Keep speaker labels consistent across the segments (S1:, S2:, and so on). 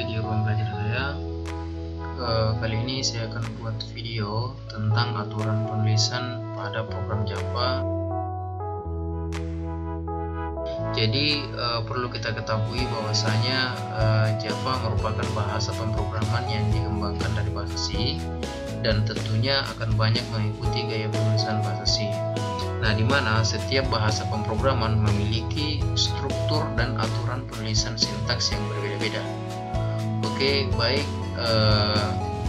S1: kembali di ruang belajar saya. Kali ini saya akan buat video tentang aturan penulisan pada program Java. Jadi perlu kita ketahui bahwasanya Java merupakan bahasa pemrograman yang dikembangkan dari bahasa C dan tentunya akan banyak mengikuti gaya penulisan bahasa C. Nah, di mana setiap bahasa pemrograman memiliki struktur dan aturan penulisan sintaks yang berbeda-beda. Oke, baik.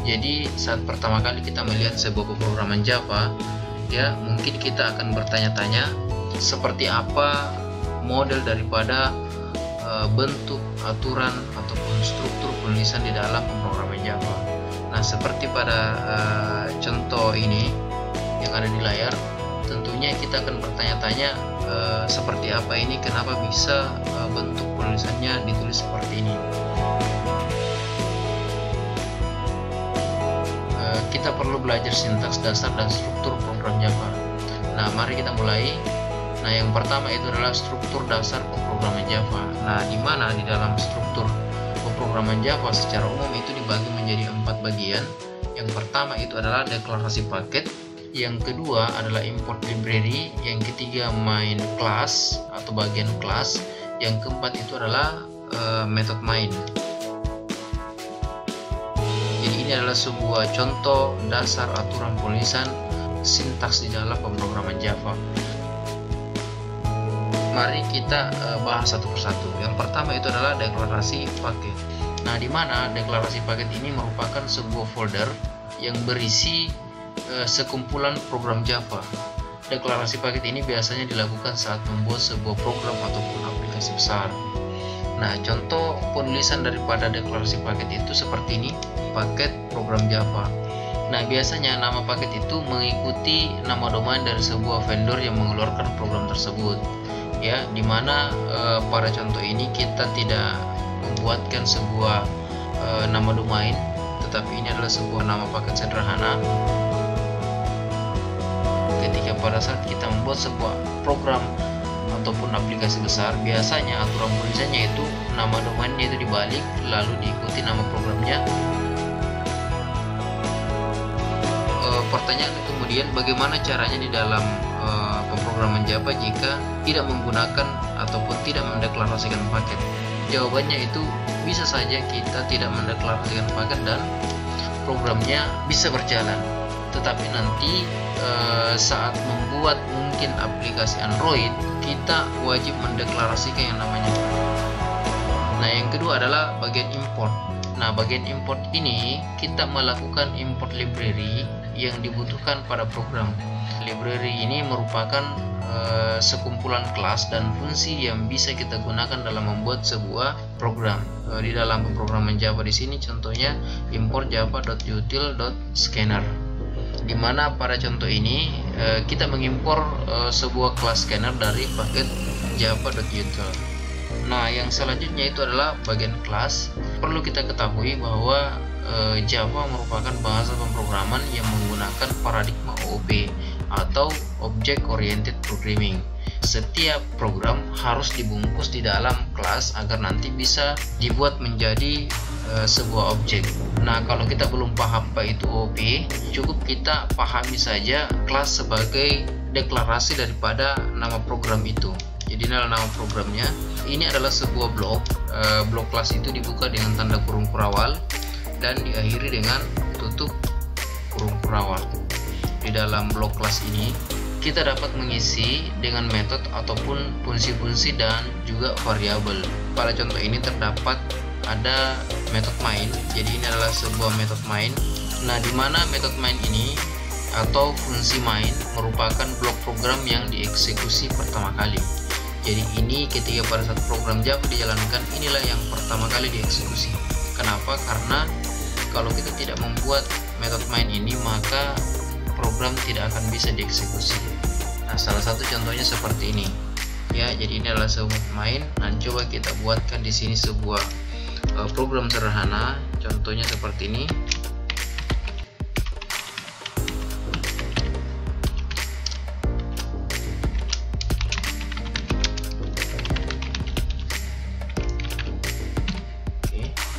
S1: Jadi saat pertama kali kita melihat sebuah pemrograman Java, ya mungkin kita akan bertanya-tanya seperti apa model daripada bentuk aturan ataupun struktur penulisan di dalam pemrograman Java. Nah, seperti pada contoh ini yang ada di layar, tentunya kita akan bertanya-tanya seperti apa ini, kenapa bisa bentuk penulisannya ditulis seperti ini. Kita perlu belajar sintaks dasar dan struktur program Java. Nah, mari kita mulai. Nah, yang pertama itu adalah struktur dasar pemrograman Java. Nah, di mana di dalam struktur pemrograman Java secara umum itu dibagi menjadi 4 bagian. Yang pertama itu adalah deklarasi paket, yang kedua adalah import library, yang ketiga main class atau bagian kelas, yang keempat itu adalah method main. Jadi ini adalah sebuah contoh dasar aturan penulisan sintaks di dalam pemrograman Java. Mari kita bahas satu persatu. Yang pertama itu adalah deklarasi paket. Nah, di mana deklarasi paket ini merupakan sebuah folder yang berisi sekumpulan program Java. Deklarasi paket ini biasanya dilakukan saat membuat sebuah program ataupun aplikasi besar. Nah, contoh penulisan daripada deklarasi paket itu seperti ini, paket program Java. Nah, biasanya nama paket itu mengikuti nama domain dari sebuah vendor yang mengeluarkan program tersebut. Ya, dimana pada contoh ini kita tidak membuatkan sebuah nama domain, tetapi ini adalah sebuah nama paket sederhana. Ketika pada saat kita membuat sebuah program ataupun aplikasi besar, biasanya aturan penulisannya itu nama domainnya itu dibalik lalu diikuti nama programnya. Pertanyaan kemudian, bagaimana caranya di dalam pemrograman Java jika tidak menggunakan ataupun tidak mendeklarasikan paket? Jawabannya itu bisa saja kita tidak mendeklarasikan paket dan programnya bisa berjalan, tetapi nanti saat membuat mungkin aplikasi Android, kita wajib mendeklarasikan yang namanya. Nah, yang kedua adalah bagian import. Nah, bagian import ini kita melakukan import library yang dibutuhkan pada program. Library ini merupakan sekumpulan kelas dan fungsi yang bisa kita gunakan dalam membuat sebuah program. Di dalam pemrograman Java di sini contohnya import java.util.scanner. Di mana pada contoh ini kita mengimpor sebuah kelas scanner dari paket java.util. Nah, yang selanjutnya itu adalah bagian kelas. Perlu kita ketahui bahwa Java merupakan bahasa pemrograman yang menggunakan paradigma OOP atau Object Oriented Programming. Setiap program harus dibungkus di dalam kelas agar nanti bisa dibuat menjadi sebuah objek. Nah, kalau kita belum paham apa itu OOP, cukup kita pahami saja kelas sebagai deklarasi daripada nama program itu. Jadi ini adalah nama programnya. Ini adalah sebuah blok. Blok kelas itu dibuka dengan tanda kurung kurawal dan diakhiri dengan tutup kurung kurawal. Di dalam blok kelas ini kita dapat mengisi dengan metode ataupun fungsi-fungsi dan juga variabel. Pada contoh ini terdapat ada method main. Jadi ini adalah sebuah method main. Nah, di mana method main ini atau fungsi main merupakan blok program yang dieksekusi pertama kali. Jadi ini ketika pada saat program Java dijalankan, inilah yang pertama kali dieksekusi. Kenapa? Karena kalau kita tidak membuat method main ini, maka program tidak akan bisa dieksekusi. Nah, salah satu contohnya seperti ini. Ya, jadi ini adalah sebuah main. Nah, coba kita buatkan di sini sebuah program sederhana. Contohnya seperti ini.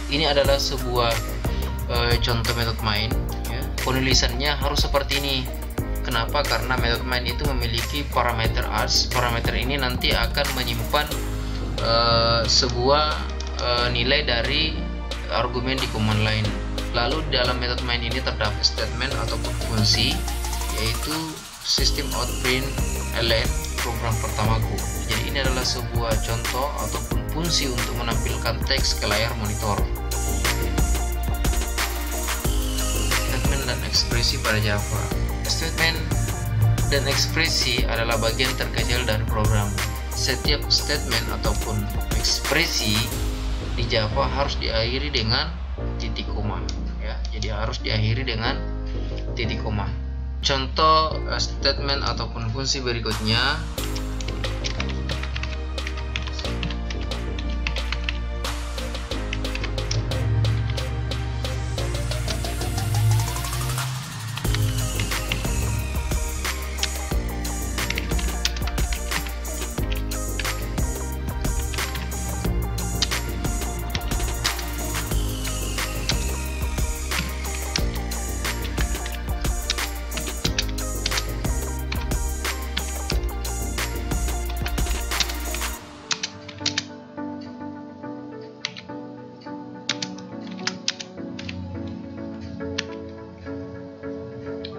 S1: Ini adalah sebuah contoh method main ya. Penulisannya harus seperti ini. Kenapa? Karena method main itu memiliki parameter as. Parameter ini nanti akan menyimpan sebuah nilai dari argumen di command line. Lalu dalam method main ini terdapat statement ataupun fungsi, yaitu system out print ln program pertamaku. Jadi ini adalah sebuah contoh ataupun fungsi untuk menampilkan teks ke layar monitor. Statement dan ekspresi pada Java. Statement dan ekspresi adalah bagian terkecil dari program. Setiap statement ataupun ekspresi di Java harus diakhiri dengan titik koma ya. Jadi harus diakhiri dengan titik koma. Contoh statement ataupun fungsi berikutnya.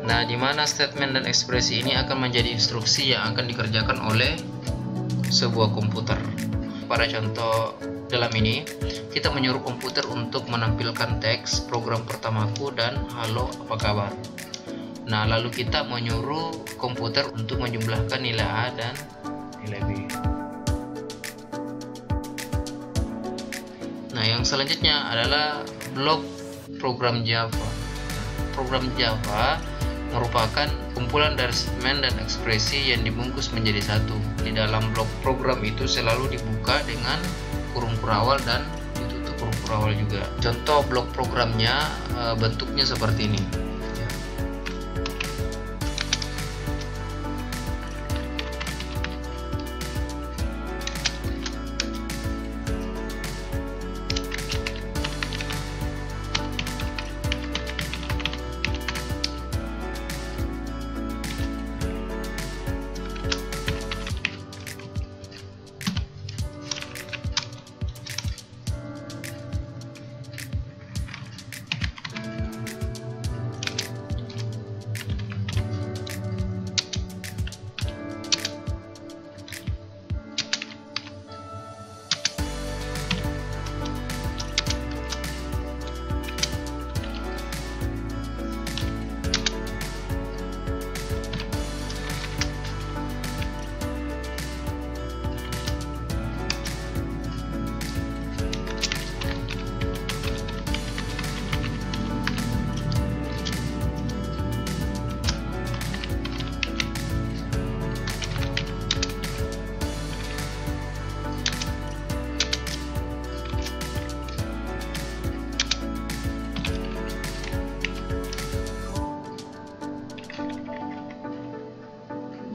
S1: Nah, di mana statement dan ekspresi ini akan menjadi instruksi yang akan dikerjakan oleh sebuah komputer. Pada contoh dalam ini, kita menyuruh komputer untuk menampilkan teks program pertamaku dan halo apa kabar. Nah, lalu kita menyuruh komputer untuk menjumlahkan nilai A dan nilai B. Nah, yang selanjutnya adalah blok program Java. Program Java merupakan kumpulan dari statement dan ekspresi yang dibungkus menjadi satu. Di dalam blok program itu selalu dibuka dengan kurung kurawal dan ditutup kurung kurawal juga. Contoh blok programnya bentuknya seperti ini.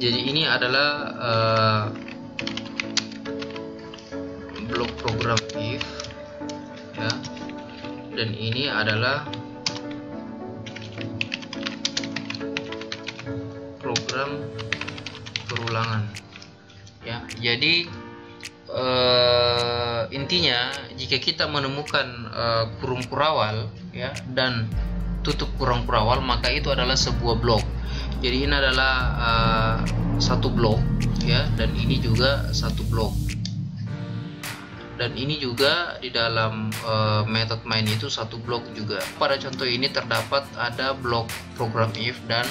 S1: Jadi ini adalah blok program if ya, dan ini adalah program perulangan ya. Jadi intinya jika kita menemukan kurung kurawal ya dan tutup kurung kurawal, maka itu adalah sebuah blok. Jadi ini adalah satu blok ya, dan ini juga satu blok, dan ini juga di dalam method main itu satu blok juga. Pada contoh ini terdapat ada blok program if dan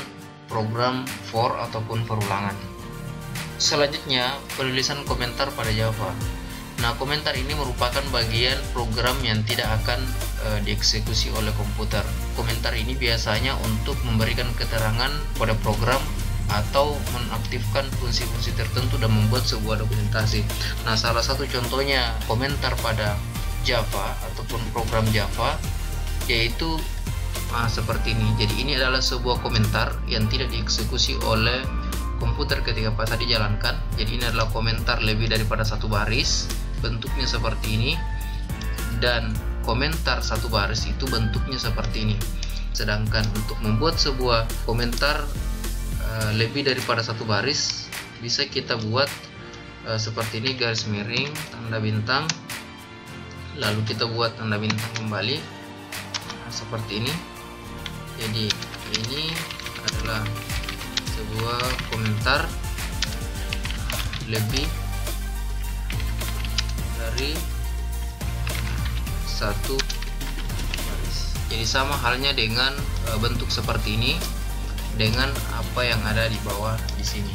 S1: program for ataupun perulangan. Selanjutnya penulisan komentar pada Java. Nah, komentar ini merupakan bagian program yang tidak akan dieksekusi oleh komputer. Komentar ini biasanya untuk memberikan keterangan pada program atau menaktifkan fungsi-fungsi tertentu dan membuat sebuah dokumentasi. Nah, salah satu contohnya komentar pada Java ataupun program Java yaitu seperti ini. Jadi ini adalah sebuah komentar yang tidak dieksekusi oleh komputer ketika pada dijalankan. Jadi ini adalah komentar lebih daripada satu baris, bentuknya seperti ini, dan komentar satu baris itu bentuknya seperti ini. Sedangkan untuk membuat sebuah komentar lebih daripada satu baris, bisa kita buat seperti ini, garis miring, tanda bintang, lalu kita buat tanda bintang kembali, seperti ini. Jadi ini adalah sebuah komentar lebih dari satu baris. Jadi sama halnya dengan bentuk seperti ini dengan apa yang ada di bawah di sini.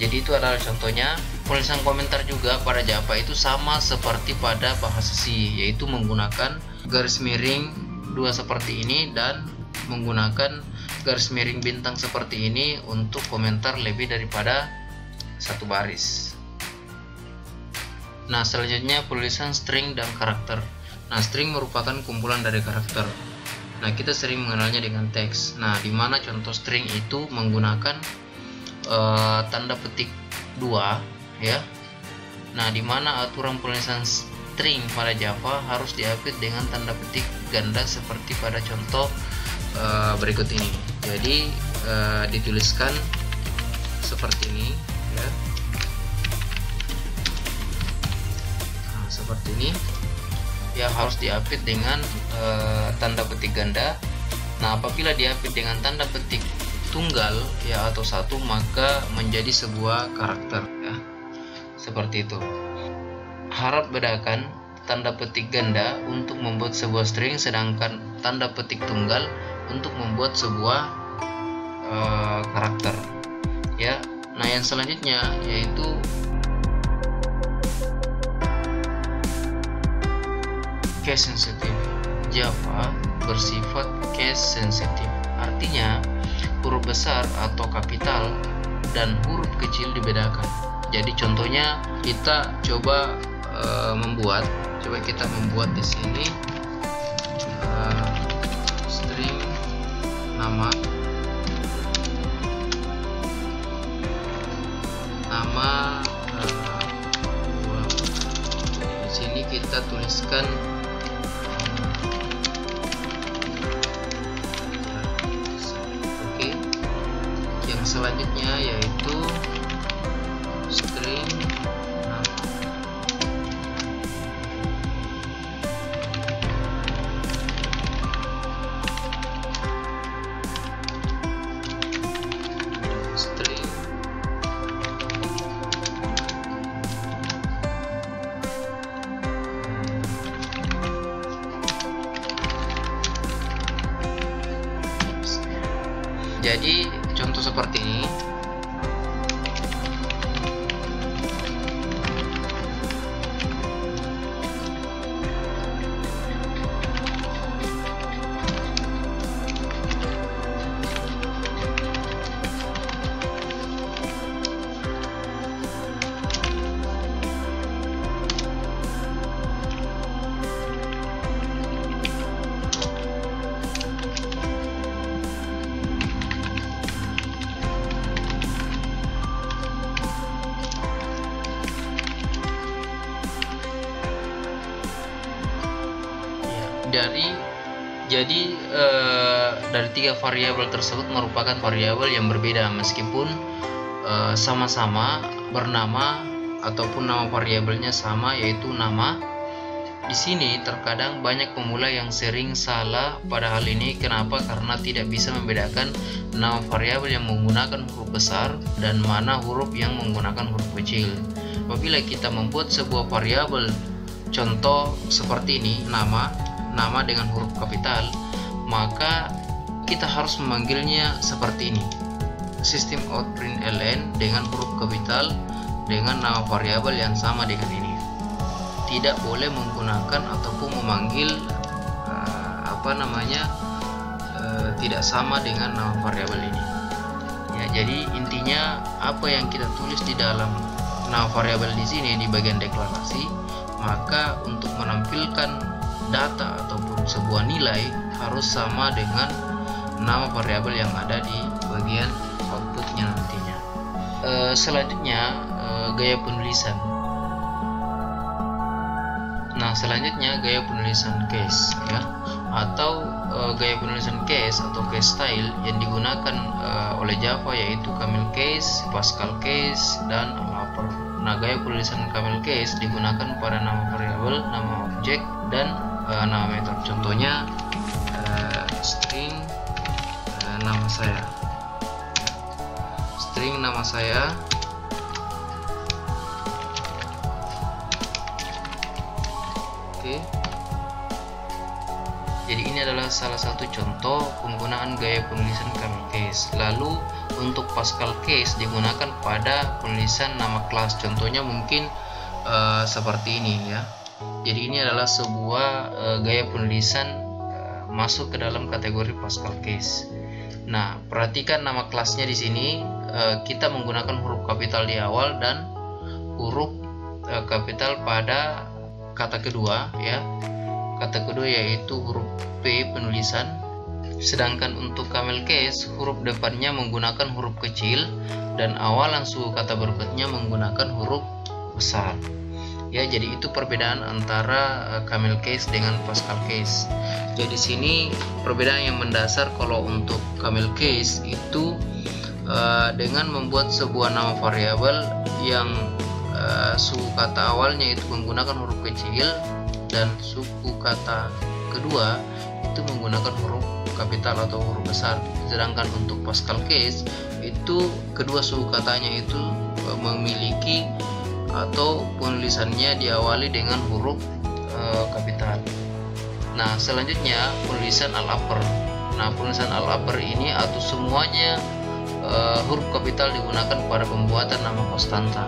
S1: Jadi itu adalah contohnya. Penulisan komentar juga pada Java itu sama seperti pada bahasa C, yaitu menggunakan garis miring dua seperti ini dan menggunakan garis miring bintang seperti ini untuk komentar lebih daripada satu baris. Nah, selanjutnya penulisan string dan karakter. Nah, string merupakan kumpulan dari karakter. Nah, kita sering mengenalnya dengan teks. Nah, di mana contoh string itu menggunakan tanda petik 2 ya. Nah, di mana aturan penulisan string pada Java harus diapit dengan tanda petik ganda seperti pada contoh berikut ini. Jadi dituliskan seperti ini ya. Nah, seperti ini ya, harus diapit dengan tanda petik ganda. Nah, apabila diapit dengan tanda petik tunggal ya atau satu, maka menjadi sebuah karakter ya, seperti itu. Harap bedakan tanda petik ganda untuk membuat sebuah string, sedangkan tanda petik tunggal untuk membuat sebuah karakter ya. Nah, yang selanjutnya yaitu case sensitive. Java bersifat case sensitive, artinya huruf besar atau kapital dan huruf kecil dibedakan. Jadi contohnya kita coba kita membuat di sini string nama di sini kita tuliskan selanjutnya yaitu string nama. String jadi contoh seperti ini. Dari tiga variabel tersebut merupakan variabel yang berbeda meskipun sama-sama bernama ataupun nama variabelnya sama, yaitu nama. Di sini terkadang banyak pemula yang sering salah pada hal ini. Kenapa? Karena tidak bisa membedakan nama variabel yang menggunakan huruf besar dan mana huruf yang menggunakan huruf kecil. Apabila kita membuat sebuah variabel contoh seperti ini, nama dengan huruf kapital, maka kita harus memanggilnya seperti ini, sistem out println dengan huruf kapital dengan nama variabel yang sama dengan ini. Tidak boleh menggunakan ataupun memanggil tidak sama dengan nama variabel ini ya. Jadi intinya apa yang kita tulis di dalam nama variabel di sini di bagian deklarasi, maka untuk menampilkan data ataupun sebuah nilai harus sama dengan nama variabel yang ada di bagian outputnya nantinya. Selanjutnya gaya penulisan. Nah, Nah, selanjutnya gaya penulisan case ya, atau gaya penulisan case atau case style yang digunakan oleh Java yaitu camel case, Pascal case, dan Al-upper. Nah, gaya penulisan camel case digunakan pada nama variabel, nama objek, dan nama metode. Contohnya string nama saya, string nama saya. Oke. Jadi ini adalah salah satu contoh penggunaan gaya penulisan camel case. Lalu untuk Pascal case digunakan pada penulisan nama kelas. Contohnya mungkin seperti ini ya. Jadi ini adalah sebuah gaya penulisan masuk ke dalam kategori Pascal case. Nah, perhatikan nama kelasnya di sini kita menggunakan huruf kapital di awal dan huruf kapital pada kata kedua ya. Kata kedua yaitu huruf P penulisan. Sedangkan untuk camel case huruf depannya menggunakan huruf kecil dan awalan suku kata berikutnya menggunakan huruf besar. Ya, jadi itu perbedaan antara camel case dengan Pascal case. Jadi sini perbedaan yang mendasar kalau untuk camel case itu dengan membuat sebuah nama variabel yang suku kata awalnya itu menggunakan huruf kecil dan suku kata kedua itu menggunakan huruf kapital atau huruf besar. Sedangkan untuk Pascal case itu kedua suku katanya itu memiliki atau penulisannya diawali dengan huruf kapital. Nah, selanjutnya penulisan Al-upper. Nah, penulisan Al-upper ini atau semuanya huruf kapital digunakan pada pembuatan nama konstanta.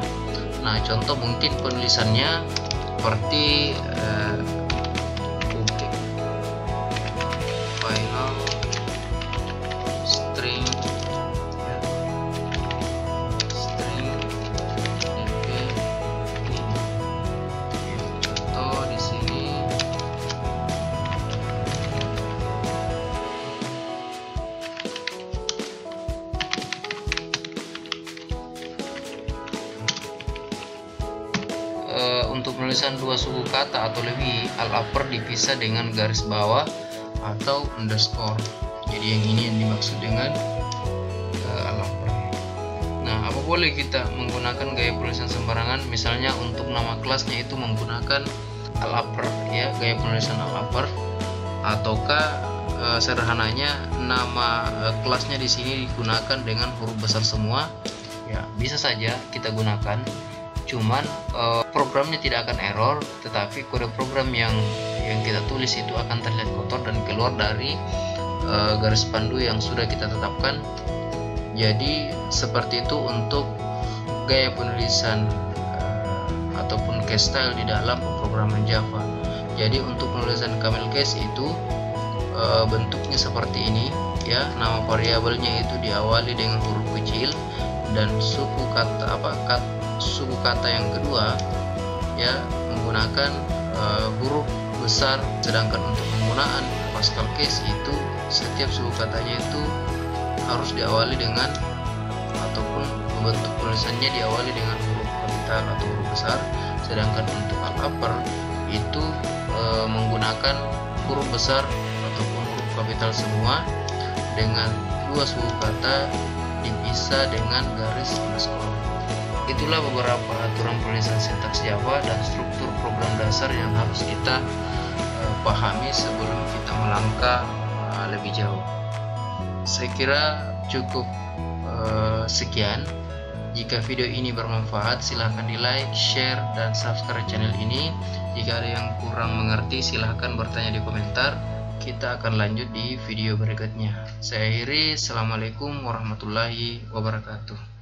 S1: Nah, contoh mungkin penulisannya seperti final string ya, string dp ini. Contoh di sini untuk penulisan dua suku kata atau lebih, Al-upper dipisah dengan garis bawah atau underscore. Jadi yang ini yang dimaksud dengan Al-upper. Nah, apa boleh kita menggunakan gaya penulisan sembarangan? Misalnya untuk nama kelasnya itu menggunakan Al-upper ya, gaya penulisan Al-upper, ataukah sederhananya nama kelasnya di sini digunakan dengan huruf besar semua? Ya, bisa saja kita gunakan. Cuman programnya tidak akan error, tetapi kode program yang kita tulis itu akan terlihat kotor dan keluar dari garis pandu yang sudah kita tetapkan. Jadi seperti itu untuk gaya penulisan ataupun case style di dalam pemrograman Java. Jadi untuk penulisan camel case itu bentuknya seperti ini ya, nama variabelnya itu diawali dengan huruf kecil dan suku kata yang kedua ya menggunakan huruf besar. Sedangkan untuk penggunaan Pascal case itu setiap suku katanya itu harus diawali dengan ataupun bentuk tulisannya diawali dengan huruf kapital atau huruf besar. Sedangkan untuk Al-upper itu menggunakan huruf besar ataupun huruf kapital semua dengan dua suku kata dipisah dengan garis underscore. Itulah beberapa aturan penulisan sintaks Java dan struktur program dasar yang harus kita pahami sebelum kita melangkah lebih jauh. Saya kira cukup sekian. Jika video ini bermanfaat, silahkan di like, share, dan subscribe channel ini. Jika ada yang kurang mengerti, silahkan bertanya di komentar. Kita akan lanjut di video berikutnya. Saya akhiri. Assalamualaikum warahmatullahi wabarakatuh.